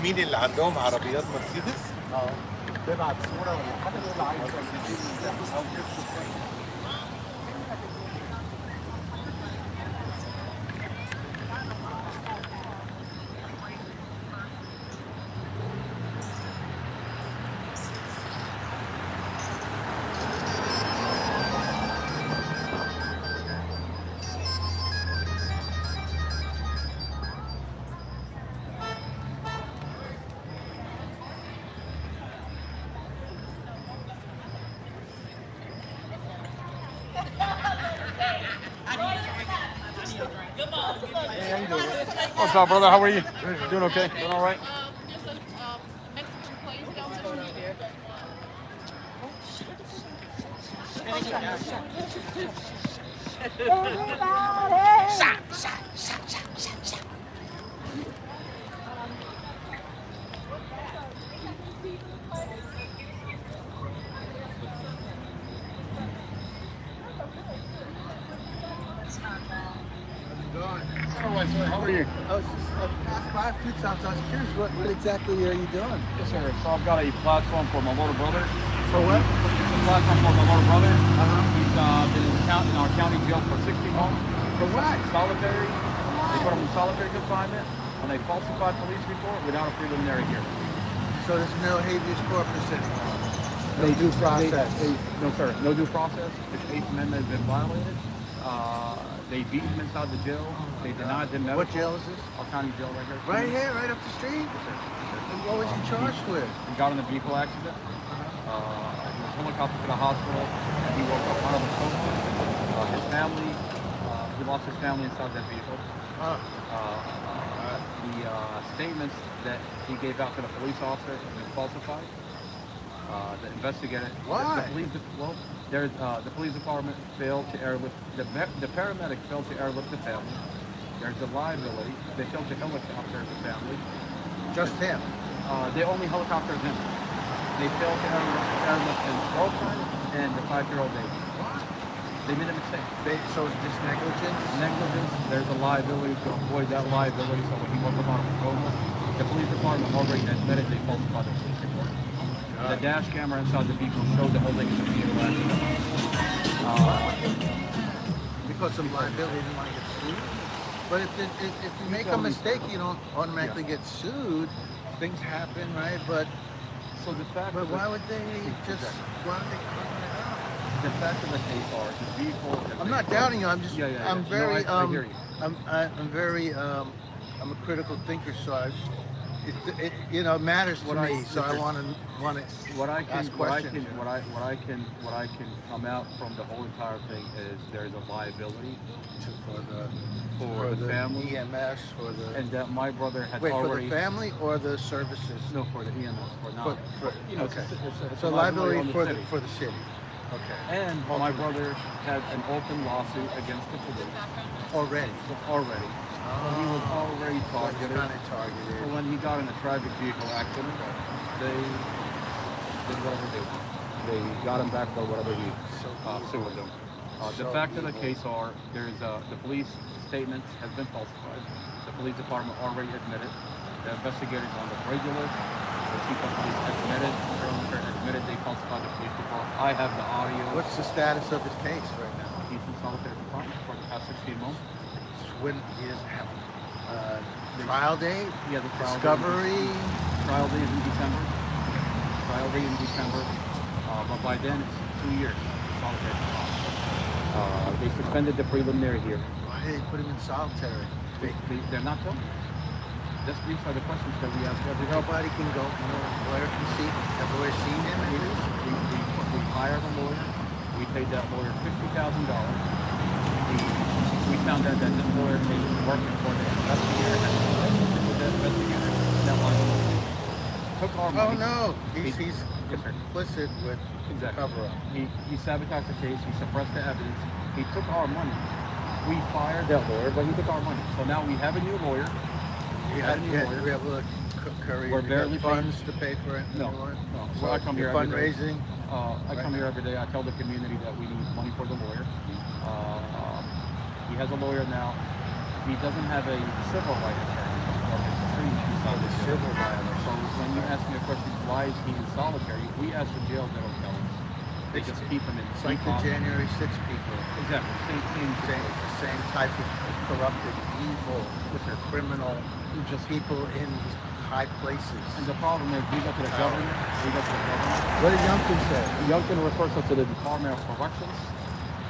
مين اللي عندهم عربيات مرسيدس اه تبعت صوره ولا حاجه تقول عايز او تكتب What's up, brother? How are you? Doing okay? Doing all right? There's a Mexican place downtown here. All right, sir. How are you? I was just passed by a few times. I was curious, what exactly are you doing? Yes, sir. So I've got a platform for my little brother. For what? A platform for my little brother. He's been in our county jail for 16 months. For what? Solitary. They put him in solitary confinement on a falsified police report without a preliminary hearing. So there's no habeas corpus anymore? No They due process? No, sir. No due process. His Eighth Amendment has been violated. They beat him inside the jail. They denied him medical. What jail is this? Our county jail right here. Right here, right up the street? And what was he charged with? He got in a vehicle accident. He was helicoptered to the hospital, and he woke up out of a coma. His family, he lost his family inside that vehicle. The statements that he gave out to the police officer have been falsified. The investigator, Why? The police department failed to airlift, the paramedic failed to airlift the family. There's a liability. They failed to helicopter the family. Just him? They only helicoptered him. They failed to airlift his girlfriend and the 5-year-old baby. They made a mistake. So it's just negligence? Negligence. There's a liability to avoid that liability. So when he woke up out of a coma, the police department already admitted they falsified the police report. The dash camera inside the vehicle showed the whole thing is a vehicle accident. Because of liability, didn't want to get sued? But if you make a mistake, you don't automatically get sued. Things happen, right? But so the fact. But why would they just? Why would they cover it up? The fact of the case are the vehicle. I'm not doubting you. I'm just. I'm very. No, I hear you. I'm very. I'm a critical thinker, so it matters to me. So I want to ask questions. What I can come out from the whole entire thing is there's a liability for the family, EMS, for the and that my brother has for already the family or the services. No, for the EMS, for now. Okay. It's so a liability for the city. Okay. And my brother had an open lawsuit against the police already. He was already targeted. So when he got in a tragic vehicle accident, they did whatever they did. They got him back for whatever he sued them. The fact of the case are, the police statements have been falsified. The police department already admitted. The investigators on the regulars, the chief of police admitted they falsified the police report. I have the audio. What's the status of his case right now? He's in solitary confinement for the past 16 months. When he doesn't have trial date? Yeah, the trial discovery? Trial date is in December. But by then it's 2 years solitary confinement. They suspended the preliminary hearing. Why did they put him in solitary? They're not telling. These are the questions that we ask every day. Nobody can go. No lawyer can see. Have a lawyer seen him? We hired a lawyer. We paid that lawyer $50,000. We found out that this lawyer is working for the investigator. Took our money. Oh no, he's complicit with the cover-up. He sabotaged the case. He suppressed the evidence. He took our money. We fired that lawyer, but he took our money. So now we have a new lawyer. We have a Curry. We're barely funds to pay for it. No. So I come here fundraising. I come here every day. I tell the community that we need money for the lawyer. He has a lawyer now. He doesn't have a civil right attorney. or his pretty solitary. Civil violation. So when you ask me a question, why is he in solitary? We ask the jail, they don't tell us. They just keep him in. It's like the January 6th people. Exactly. Same type of corrupted, evil, criminal, just people in high places. And the problem is, we go to the government. What did Youngkin say? Youngkin refers us to the Department of Corrections.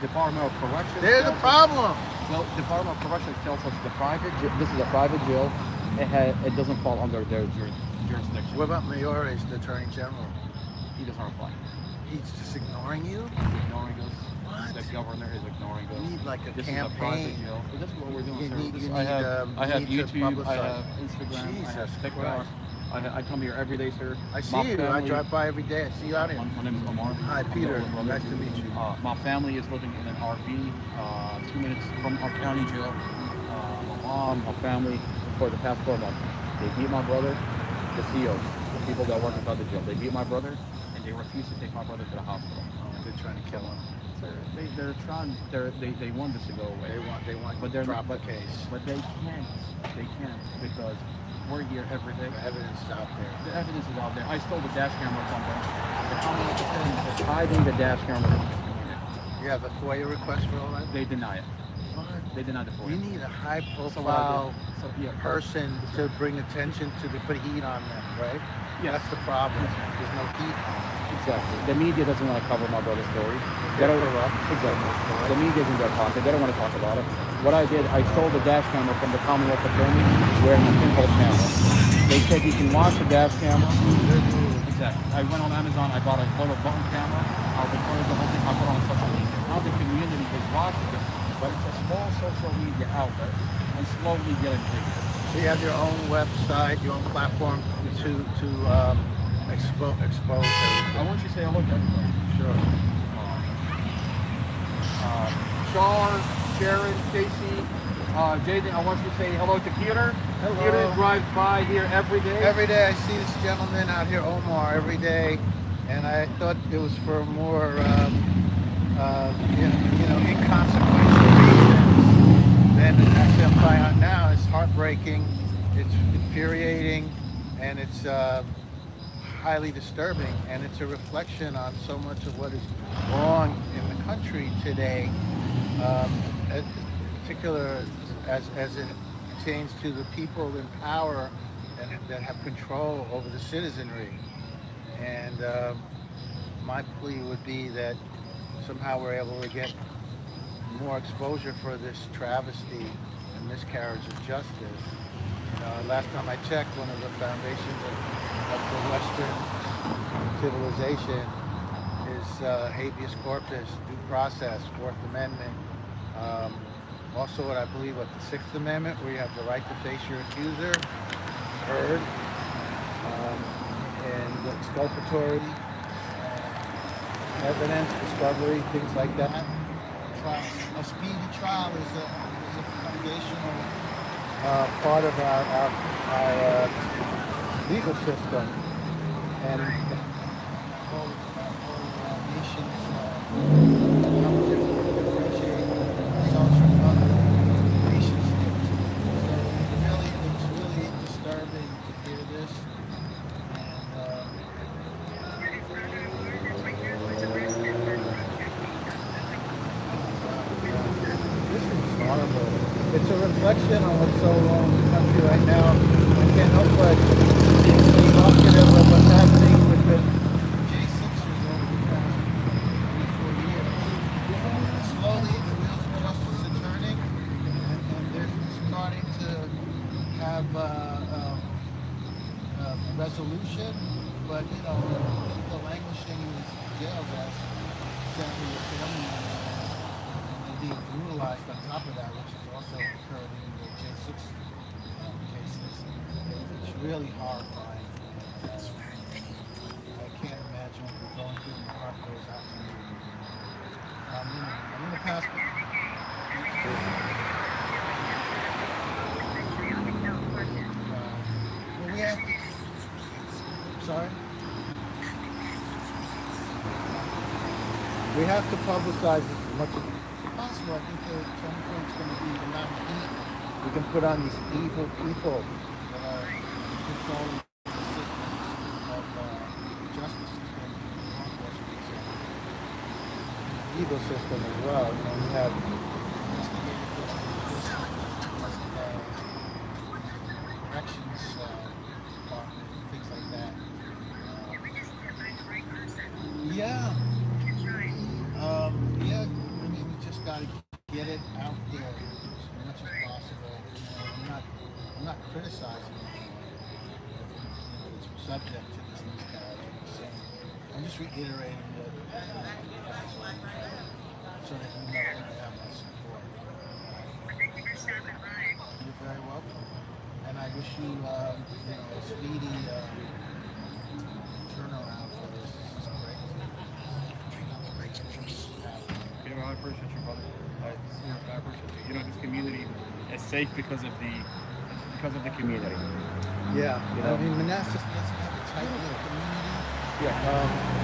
Department of Corrections. They're the problem. Well, Department of Corrections tells us this is a private jail. It doesn't fall under their jurisdiction. What about Mayor's, the Attorney General? He doesn't reply. He's just ignoring you? He's ignoring us. What? The governor is ignoring us. You need like a This campaign. is a private jail. But this is what we're doing, You sir. need- I have you need to YouTube, I publicize. have Instagram, I have Jesus TikTok. Christ. I come here every day, sir. I see My you. I family- drive by every day. I see you out here. My name is Omar. Hi, I'm the Peter. older brother. Nice to meet you. My family is living in an RV, 2 minutes from our county jail. My mom, my family, for the past 4 months, they beat my brother, the CEOs, the people that work inside the jail. They beat my brother, and they refuse to take my brother to the hospital. They're trying to kill him. They want this to go away. They want But to they're drop but, the case. But they can't. They can't because we're here every day. The evidence is out there. The evidence is out there. I stole the dash camera from them. The county is hiding the dash camera from the community. You have a FOIA request for all that? They deny it. What? They deny the FOIA. You need a So what I high-profile did- so, yeah, person to bring attention to put heat on them, right? Yes. That's the problem. There's no heat on them. Exactly. The media doesn't want to cover my brother's story. They're don't, corrupt. exactly. The media's in their pocket. They don't want to talk about it. What I did, I stole the dash camera from the Commonwealth Attorney wearing a pinhole camera. They said you can watch the dash camera. Exactly. I went on Amazon. I bought a little button camera. I recorded the whole thing. I put it on social media. Now the community is watching it, but it's a small social media outlet and slowly getting bigger. So you have your own website, your own platform to expose everything. I want you to say hello to everybody. Sure. Char, Sharon, Casey, Jaden, I want you to say hello to Peter. Hello. Peter drives by here every day. Every day I see this gentleman out here, Omar, every day, and I thought it was for more, inconsequential reasons. Then actually I'm finding out now it's heartbreaking, it's infuriating, and it's highly disturbing, and it's a reflection on so much of what is wrong in the country today, in particular as it pertains to the people in power that have control over the citizenry. And my plea would be that somehow we're able to get more exposure for this travesty and miscarriage of justice. Last time I checked, one of the foundations of the Western civilization is habeas corpus, due process, Fourth Amendment. Also, what I believe, the Sixth Amendment, where you have the right to face your accuser, heard, and exculpatory evidence, discovery, things like that. A speedy trial is a foundational part of our legal system, and the whole nation's differentiate ourselves from other nation states. So it's really disturbing to hear this, this is horrible. It's a reflection on what's so wrong in the country right now. I can't help but be evocative of what's happening with the J6ers over the past 3-4 years. Slowly, the wheels of justice are turning, and they're starting to have a resolution. But, people languishing in these jails as sadly your family members and being brutalized on top of that, which has also occurred in the J6 cases. It's really horrifying. I can't imagine what we're going through. My heart goes out to you. I'm gonna pass it. Well, we have. Sorry. We have to publicize as much as possible. I think the turning point is going to be the amount of heat we can put on these evil people controlling the system of the justice system, law enforcement system, and the legal system as well. You know, we have investigative corrections department and things like that. Yeah. Yeah, I mean, we just got to get it out there as much as possible. You know, I'm not criticizing it. It's subject to this miscarriage. I'm just reiterating that so that you know that you have my support. You're very welcome. And I wish you, a speedy turnaround for this. This is great. You know, I appreciate you, brother. I appreciate you. You know, this community is safe because of the community. Yeah, You know? I mean, Manassas doesn't have a tight little community. Yeah.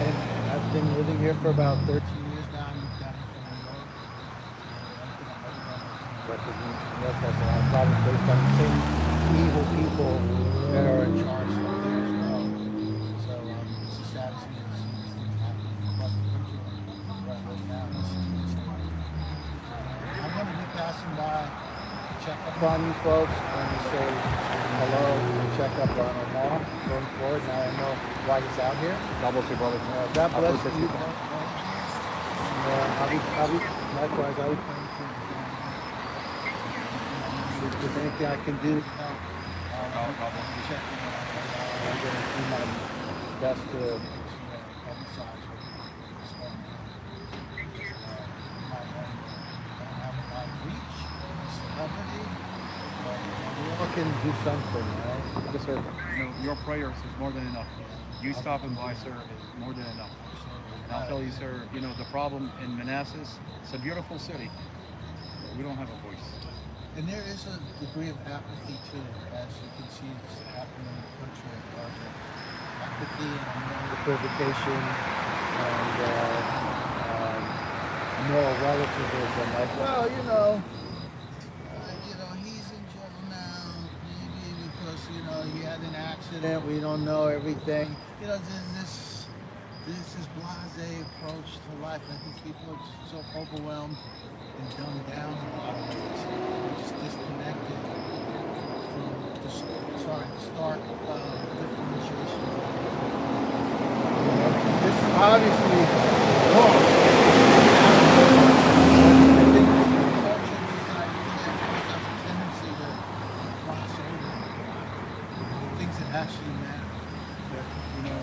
And I've been living here for about 13 years now. I moved down here from New York. But New York has a lot of problems based on the same evil people that are in charge up there as well. So it's the saddest thing to see these things happening across the country where I live now. I'm going to be passing by, check up on you folks, and say hello and check up on Omar going forward. Now I know why he's out here. God bless you, brother. God bless appreciate you. you. I'll be likewise. I'll be praying for you. If there's anything I can do to help, God bless you. check in. I'm going to do my best to publicize what's going on. Don't have a lot of reach, celebrity, but we all can do something, right? Yes, sir. You know, your prayers is more than enough. You stopping by, sir, is more than enough. And I'll tell you, sir, you know, the problem in Manassas, it's a beautiful city, but we don't have a voice. And there is a degree of apathy too, as you can see it's happening in the country at large. Apathy and equivocation and moral relativism. Like, well, he's in jail now, maybe because he had an accident. We don't know everything. This is blasé approach to life. I think people are so overwhelmed and dumbed down a lot of ways. They're just disconnected from the stark differentiation. This is obviously wrong. I think the culture society has a tendency to gloss over things that actually matter. You know,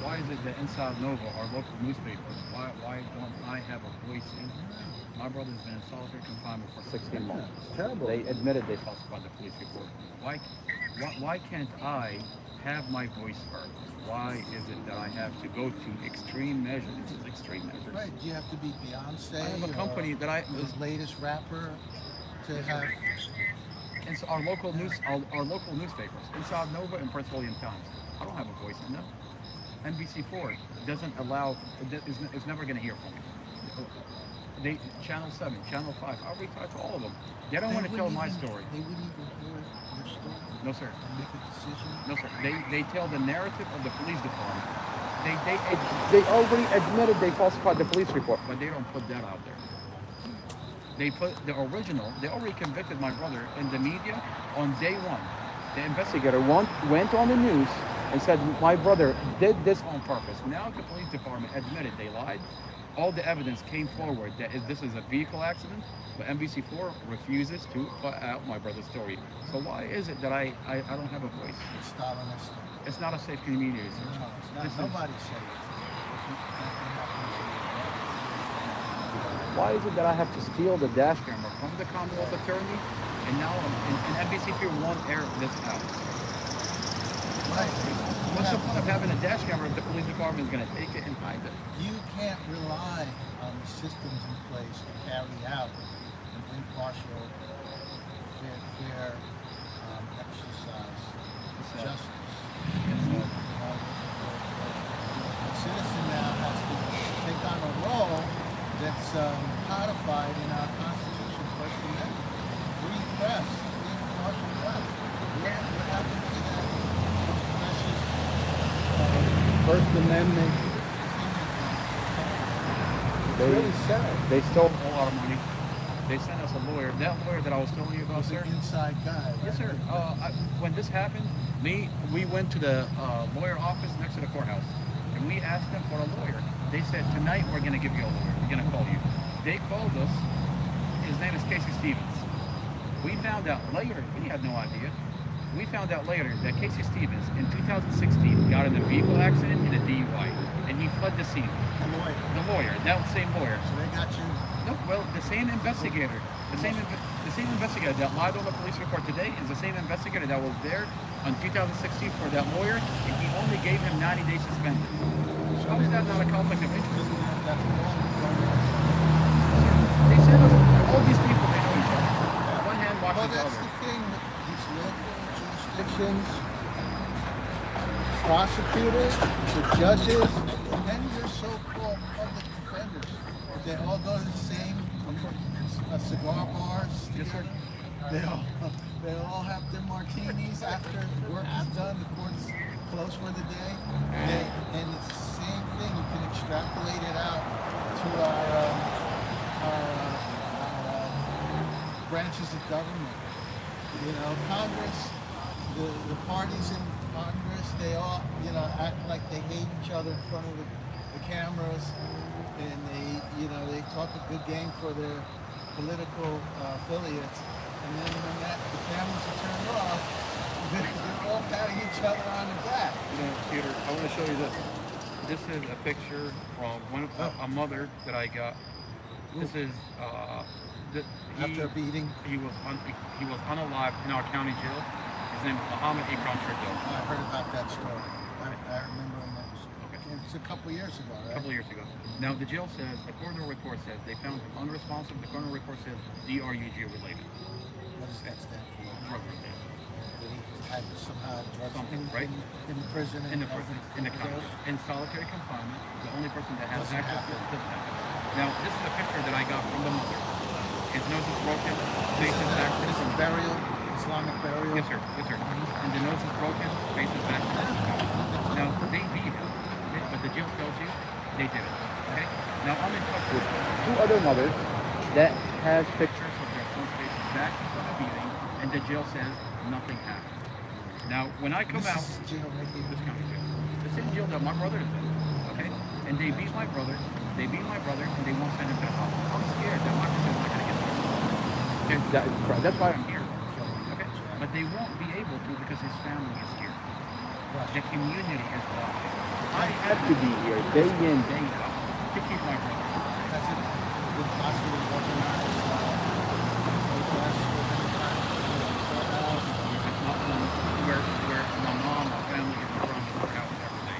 why is it that inside Nova, our local newspapers, why don't I have a voice in here? My brother's been in solitary confinement for 16 months. Terrible. They admitted they falsified the police report. Why can't I have my voice heard? Why is it that I have to go to extreme measures? This is extreme measures. Right. Do you have to be Beyonce? I have a company that the latest rapper to have. And so our local newspapers, inside Nova and Prince William Times. I don't have a voice in them. NBC4 doesn't allow, is never going to hear from me. Channel 7, Channel 5, I'll reach out to all of them. They don't want to tell my story. They wouldn't even hear your story? No, sir. And make a decision? No, sir. They tell the narrative of the police department. They already admitted they falsified the police report, but they don't put that out there. They put the original, they already convicted my brother in the media on day one. The investigator went on the news and said, my brother did this on purpose. Now the police department admitted they lied. All the evidence came forward that this is a vehicle accident, but NBC4 refuses to put out my brother's story. So why is it that I don't have a voice? It's Stalinistic. It's not a safe community. No, it's not. Nobody's safe. Why is it that I have to steal the dash camera from the Commonwealth Attorney, and now NBC4 won't air this out? Right. What's the point of having a dash camera if the police department is going to take it and hide it? You can't rely on the systems in place to carry out an impartial, fair exercise of justice. The citizen now has to take on a role that's codified in our Constitution, First Amendment. Free press, free impartial press. What happens to that? First Amendment. It's really sad. They stole a lot of money. They sent us a lawyer. That lawyer that I was telling you about, He's sir. an inside guy. Yes, sir. When this happened, we went to the lawyer office next to the courthouse, and we asked them for a lawyer. They said, tonight we're going to give you a lawyer. We're going to call you. They called us. His name is Casey Stevens. We found out later, we had no idea. We found out later that Casey Stevens in 2016 got in a vehicle accident in a DUI, and he fled the scene. The lawyer, that same lawyer. So they got you. No, well, the same investigator, the same investigator that lied on the police report today is the same investigator that was there on 2016 for that lawyer, and he only gave him 90 days suspended. How is that not a conflict of interest? That's wrong. They said all these people, they know each other. One hand Well, washes the that's other. the thing with these local jurisdictions, prosecutors, the judges, and your so-called public defenders. They all go to the same cigar bars. Yes, sir. They all have their martinis after work is done. The court's closed for the day. And it's the same thing. You can extrapolate it out to our branches of government. You know, Congress, the parties in Congress, they all, you know, act like they hate each other in front of the cameras, and they talk a good game for their political affiliates, and then when the cameras are turned off, they're all patting each other on the back. You know, Peter, I want to show you this. This is a picture from a mother that I got. This is After a beating. He was unalived in our county jail. His name is Muhammad Ikram Shirdo. I heard about that story. I remember when that was. Okay. It's a couple years ago, right? A couple of years ago. Now the jail says, the coroner report says they found him unresponsive. The coroner report says DRUG related. What does that stand for? Drug related. Did he had somehow drugs Something, in, right? in the prison? In the prison, in the county, in solitary confinement. The only person that has Doesn't access to happen. doesn't happen. Now this is a picture that I got from the mother. His nose is broken. Face is back. This is burial, Islamic burial. Yes, sir. Yes, sir. And the nose is broken. Face is back. Now they beat him, okay? But the jail tells you they did it. Okay. Now I'm in touch with two other mothers that has pictures of their son's face back from the beating, and the jail says nothing happened. Now when I come out, This is jail right here. this county jail, the same jail that my brother is in, okay? And they beat my brother. They beat my brother, and they won't send him to the hospital. I'm scared that my brother's not gonna get there. Okay, that's why I'm here. Okay, but they won't be able to because his family is here. The community is watching. I have to be here day in, day out to keep my brother. That's it. With hospital organized protests within the courthouse. It's not where my mom, my family is from the courthouse every day.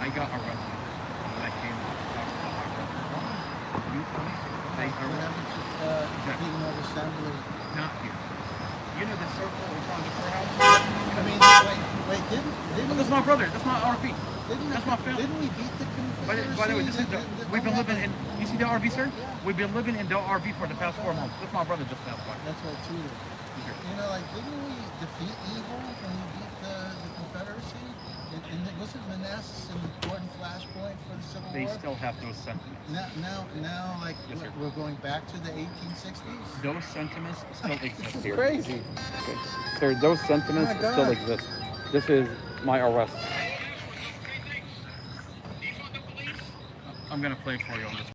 I got arrested when I came to talk about my brother. They What happened to Freedom of Assembly? not here. You know the circle in front of the courthouse? I mean, wait, didn't That's my brother. That's my RP. That's my family. Didn't we beat the Confederacy? By the way, this is we've been living in. You see the RV, sir? We've been living in the RV for the past 4 months. That's my brother just passed by. That's right, too. You know, like, didn't we defeat evil when we beat the Confederacy? And wasn't Manassas an important flashpoint for the Civil They War? still have those sentiments. Now, like, Yes, sir. we're going back to the 1860s? Those sentiments still exist here. Crazy. Okay. Sir, those sentiments Oh my still God. exist. This is my arrest. I'm gonna play for you on this.